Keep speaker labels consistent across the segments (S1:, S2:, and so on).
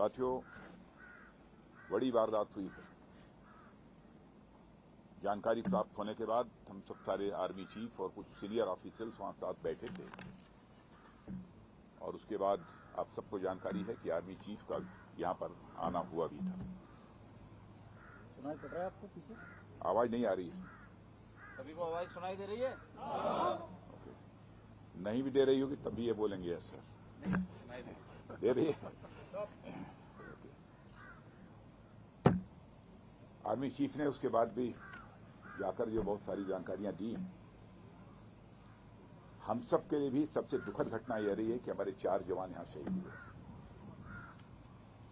S1: साथियों, बड़ी वारदात हुई है। जानकारी प्राप्त होने के बाद हम सब सारे आर्मी चीफ और कुछ सीनियर ऑफिसर्स वहां साथ बैठे थे और उसके बाद आप सबको जानकारी है कि आर्मी चीफ का यहां पर आना हुआ भी था।
S2: सुनाई पड़ रहा है आपको पीछे?
S1: आवाज नहीं आ रही है?
S2: सभी को आवाज सुनाई दे रही है?
S1: ओके, नहीं भी दे रही होगी तब भी ये बोलेंगे यस सर।
S2: सुनाई
S1: दे रही है। आर्मी चीफ ने उसके बाद भी जाकर जो बहुत सारी जानकारियां दी। हम सब के लिए भी सबसे दुखद घटना यह रही है कि हमारे 4 जवान यहां शहीद हुए।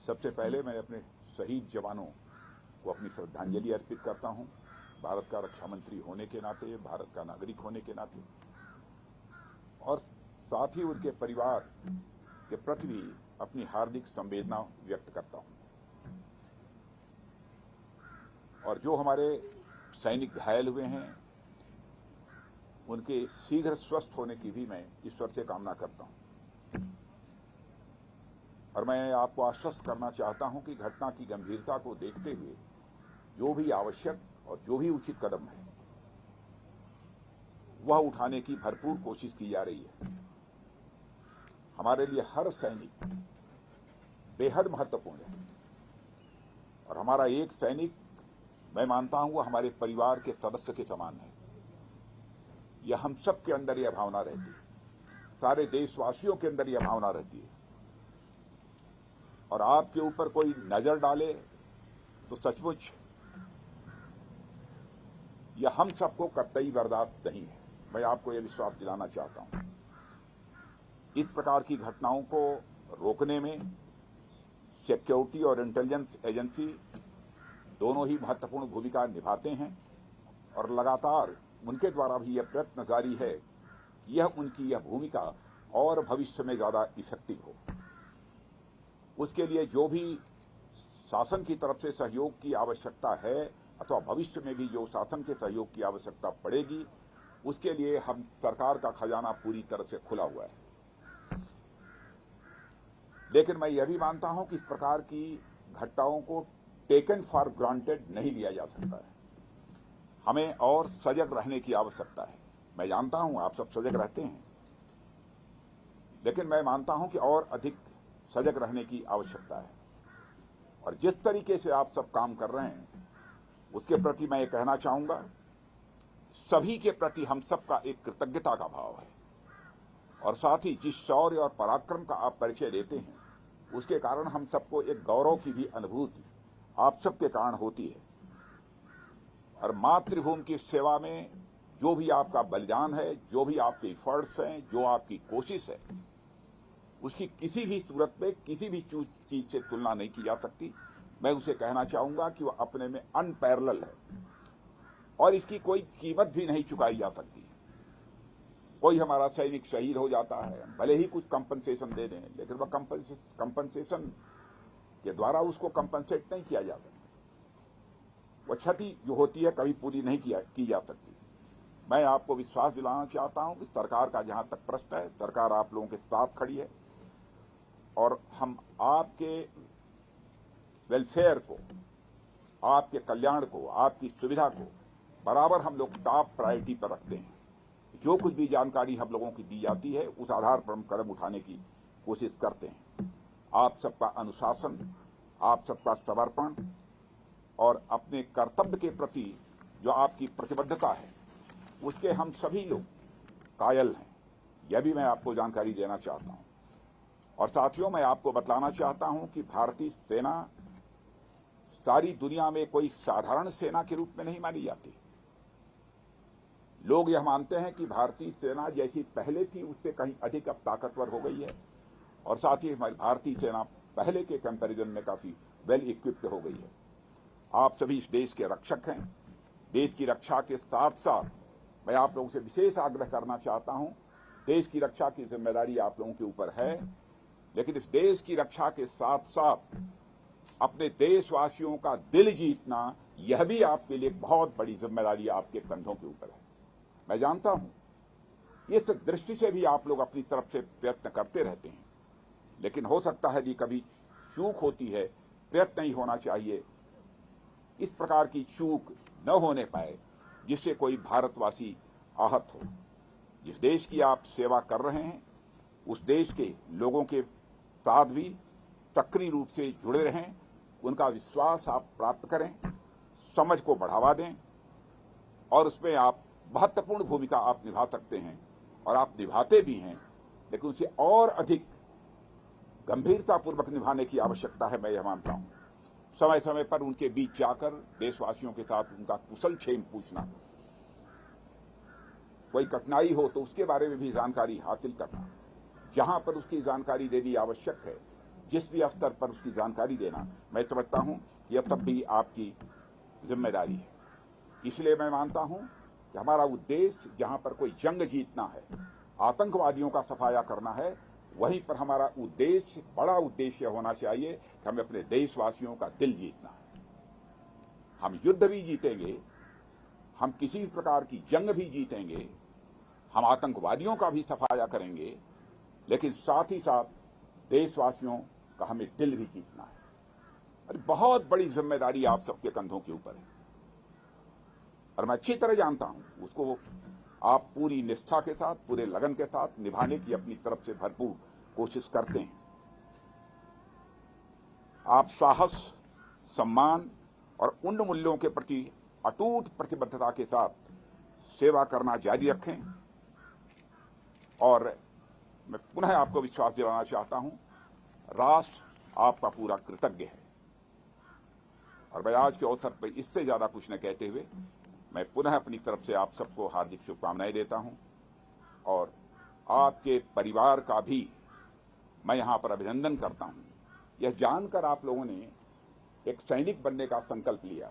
S1: सबसे पहले मैं अपने शहीद जवानों को अपनी श्रद्धांजलि अर्पित करता हूं, भारत का रक्षा मंत्री होने के नाते, भारत का नागरिक होने के नाते, और साथ ही उनके परिवार के प्रति भी अपनी हार्दिक संवेदना व्यक्त करता हूं। और जो हमारे सैनिक घायल हुए हैं उनके शीघ्र स्वस्थ होने की भी मैं ईश्वर से कामना करता हूं। और मैं आपको आश्वस्त करना चाहता हूं कि घटना की गंभीरता को देखते हुए जो भी आवश्यक और जो भी उचित कदम है वह उठाने की भरपूर कोशिश की जा रही है। हमारे लिए हर सैनिक बेहद महत्वपूर्ण है और हमारा एक सैनिक, मैं मानता हूं, वो हमारे परिवार के सदस्य के समान है। यह हम सब के अंदर यह भावना रहती है, सारे देशवासियों के अंदर यह भावना रहती है। और आपके ऊपर कोई नजर डाले तो सचमुच यह हम सबको कतई बर्दाश्त नहीं है। मैं आपको यह विश्वास दिलाना चाहता हूं। इस प्रकार की घटनाओं को रोकने में सिक्योरिटी और इंटेलिजेंस एजेंसी दोनों ही महत्वपूर्ण भूमिका निभाते हैं और लगातार उनके द्वारा भी यह प्रयत्न जारी है कि यह उनकी यह भूमिका और भविष्य में ज्यादा इफेक्टिव हो। उसके लिए जो भी शासन की तरफ से सहयोग की आवश्यकता है अथवा भविष्य में भी जो शासन के सहयोग की आवश्यकता पड़ेगी, उसके लिए हम सरकार का खजाना पूरी तरह से खुला हुआ है। लेकिन मैं यह भी मानता हूं कि इस प्रकार की घटनाओं को टेकन फॉर ग्रांटेड नहीं लिया जा सकता है। हमें और सजग रहने की आवश्यकता है। मैं जानता हूं आप सब सजग रहते हैं, लेकिन मैं मानता हूं कि और अधिक सजग रहने की आवश्यकता है। और जिस तरीके से आप सब काम कर रहे हैं उसके प्रति मैं ये कहना चाहूंगा, सभी के प्रति हम सबका एक कृतज्ञता का भाव है। और साथ ही जिस शौर्य और पराक्रम का आप परिचय देते हैं उसके कारण हम सबको एक गौरव की भी अनुभूति आप सबके कारण होती है। और मातृभूमि की सेवा में जो भी आपका बलिदान है, जो भी आपके एफर्ट्स हैं, जो आपकी कोशिश है, उसकी किसी भी सूरत में किसी भी चीज से तुलना नहीं की जा सकती। मैं उसे कहना चाहूंगा कि वह अपने में अनपैरेलल है और इसकी कोई कीमत भी नहीं चुकाई जा सकती। कोई हमारा सैनिक शहीद हो जाता है, भले ही कुछ कंपनसेशन दे दें, लेकिन वह कंपनसेशन के द्वारा उसको कंपनसेट नहीं किया जा सकता। वह क्षति जो होती है कभी पूरी नहीं की जा सकती। मैं आपको विश्वास दिलाना चाहता हूं कि सरकार का जहां तक प्रश्न है, सरकार आप लोगों के साथ खड़ी है और हम आपके वेलफेयर को, आपके कल्याण को, आपकी सुविधा को बराबर हम लोग टॉप प्रायोरिटी पर रखते हैं। जो कुछ भी जानकारी हम लोगों की दी जाती है उस आधार पर हम कदम उठाने की कोशिश करते हैं। आप सबका अनुशासन, आप सबका समर्पण और अपने कर्तव्य के प्रति जो आपकी प्रतिबद्धता है उसके हम सभी लोग कायल हैं। यह भी मैं आपको जानकारी देना चाहता हूं। और साथियों, मैं आपको बतलाना चाहता हूं कि भारतीय सेना सारी दुनिया में कोई साधारण सेना के रूप में नहीं मानी जाती। लोग यह मानते हैं कि भारतीय सेना जैसी पहले थी उससे कहीं अधिक अब ताकतवर हो गई है और साथ ही हमारी भारतीय सेना पहले के कंपैरिजन में काफी वेल इक्विप्ड हो गई है। आप सभी इस देश के रक्षक हैं। देश की रक्षा के साथ साथ मैं आप लोगों से विशेष आग्रह करना चाहता हूं, देश की रक्षा की जिम्मेदारी आप लोगों के ऊपर है, लेकिन इस देश की रक्षा के साथ साथ अपने देशवासियों का दिल जीतना यह भी आपके लिए बहुत बड़ी जिम्मेदारी आपके कंधों के ऊपर है। मैं जानता हूं इस दृष्टि से भी आप लोग अपनी तरफ से प्रयत्न करते रहते हैं, लेकिन हो सकता है कि कभी चूक होती है, प्रयत्न नहीं होना चाहिए इस प्रकार की चूक न होने पाए जिससे कोई भारतवासी आहत हो। जिस देश की आप सेवा कर रहे हैं उस देश के लोगों के साथ भी सक्रिय रूप से जुड़े रहें, उनका विश्वास आप प्राप्त करें, समझ को बढ़ावा दें और उसमें आप महत्वपूर्ण भूमिका आप निभा सकते हैं और आप निभाते भी हैं, लेकिन उसे और अधिक गंभीरतापूर्वक निभाने की आवश्यकता है। मैं यह मानता हूं समय समय पर उनके बीच जाकर देशवासियों के साथ उनका कुशल क्षेम पूछना, कोई कठिनाई हो तो उसके बारे में भी जानकारी हासिल करना, जहां पर उसकी जानकारी देनी आवश्यक है, जिस भी स्तर पर उसकी जानकारी देना, मैं समझता हूं कि यह सब भी आपकी जिम्मेदारी है। इसलिए मैं मानता हूं कि हमारा उद्देश्य जहां पर कोई जंग जीतना है, आतंकवादियों का सफाया करना है, वहीं पर हमारा उद्देश्य, बड़ा उद्देश्य होना चाहिए कि हमें अपने देशवासियों का दिल जीतना है। हम युद्ध भी जीतेंगे, हम किसी प्रकार की जंग भी जीतेंगे, हम आतंकवादियों का भी सफाया करेंगे, लेकिन साथ ही साथ देशवासियों का हमें दिल भी जीतना है। और बहुत बड़ी जिम्मेदारी आप सबके कंधों के ऊपर है और मैं अच्छी तरह जानता हूं उसको आप पूरी निष्ठा के साथ, पूरे लगन के साथ निभाने की अपनी तरफ से भरपूर कोशिश करते हैं। आप साहस, सम्मान और उन मूल्यों के प्रति अटूट प्रतिबद्धता के साथ सेवा करना जारी रखें और मैं पुनः आपको विश्वास दिलाना चाहता हूं, राष्ट्र आपका पूरा कृतज्ञ है। और मैं आज के अवसर पर इससे ज्यादा कुछ न कहते हुए मैं पुनः अपनी तरफ से आप सबको हार्दिक शुभकामनाएं देता हूं और आपके परिवार का भी मैं यहां पर अभिनंदन करता हूं। यह जानकर आप लोगों ने एक सैनिक बनने का संकल्प लिया।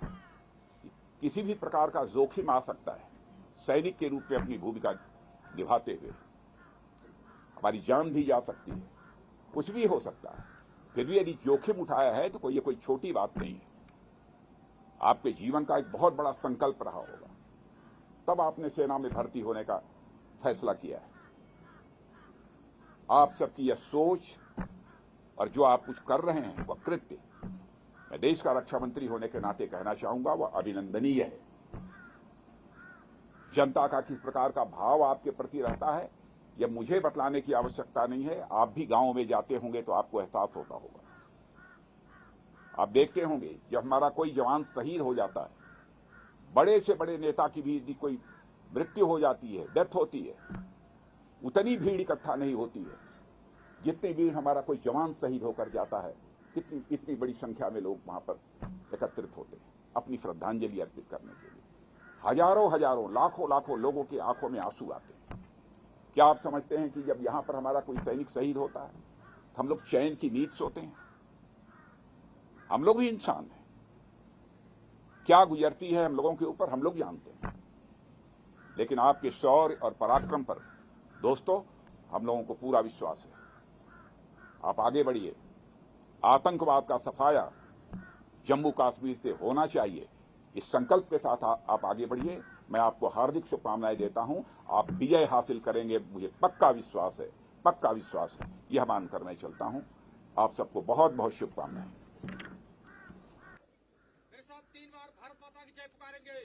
S1: किसी भी प्रकार का जोखिम आ सकता है, सैनिक के रूप में अपनी भूमिका निभाते हुए हमारी जान भी जा सकती है, कुछ भी हो सकता है। फिर भी यदि जोखिम उठाया है तो ये कोई छोटी बात नहीं है, आपके जीवन का एक बहुत बड़ा संकल्प रहा होगा, तब आपने सेना में भर्ती होने का फैसला किया है। आप सबकी यह सोच और जो आप कुछ कर रहे हैं वह कृत्य, मैं देश का रक्षा मंत्री होने के नाते कहना चाहूंगा, वह अभिनंदनीय है। जनता का किस प्रकार का भाव आपके प्रति रहता है यह मुझे बतलाने की आवश्यकता नहीं है। आप भी गांव में जाते होंगे तो आपको एहसास होता होगा। आप देखते होंगे जब हमारा कोई जवान शहीद हो जाता है, बड़े से बड़े नेता की भी यदि कोई मृत्यु हो जाती है, डेथ होती है, उतनी भीड़ इकट्ठा नहीं होती है जितनी भीड़ हमारा कोई जवान शहीद होकर जाता है। इतनी बड़ी संख्या में लोग वहां पर एकत्रित होते हैं अपनी श्रद्धांजलि अर्पित करने के लिए। हजारों हजारों, लाखों लाखों लोगों की आंखों में आंसू आते हैं। क्या आप समझते हैं कि जब यहां पर हमारा कोई सैनिक शहीद होता है तो हम लोग चैन की नींद सोते हैं? हम लोग भी इंसान हैं, क्या गुजरती है हम लोगों के ऊपर हम लोग जानते हैं। लेकिन आपके शौर्य और पराक्रम पर दोस्तों हम लोगों को पूरा विश्वास है। आप आगे बढ़िए, आतंकवाद का सफाया जम्मू कश्मीर से होना चाहिए, इस संकल्प के साथ आप आगे बढ़िए। मैं आपको हार्दिक शुभकामनाएं देता हूं। आप विजय हासिल करेंगे, मुझे पक्का विश्वास है, पक्का विश्वास है। यह मानकर मैं चलता हूं। आप सबको बहुत बहुत शुभकामनाएं।
S3: मेरे साथ 3 बार भारत माता की जय पुकारेंगे।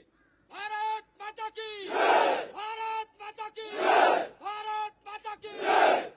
S3: भारत माता की, भारत माता की, भारत माता की।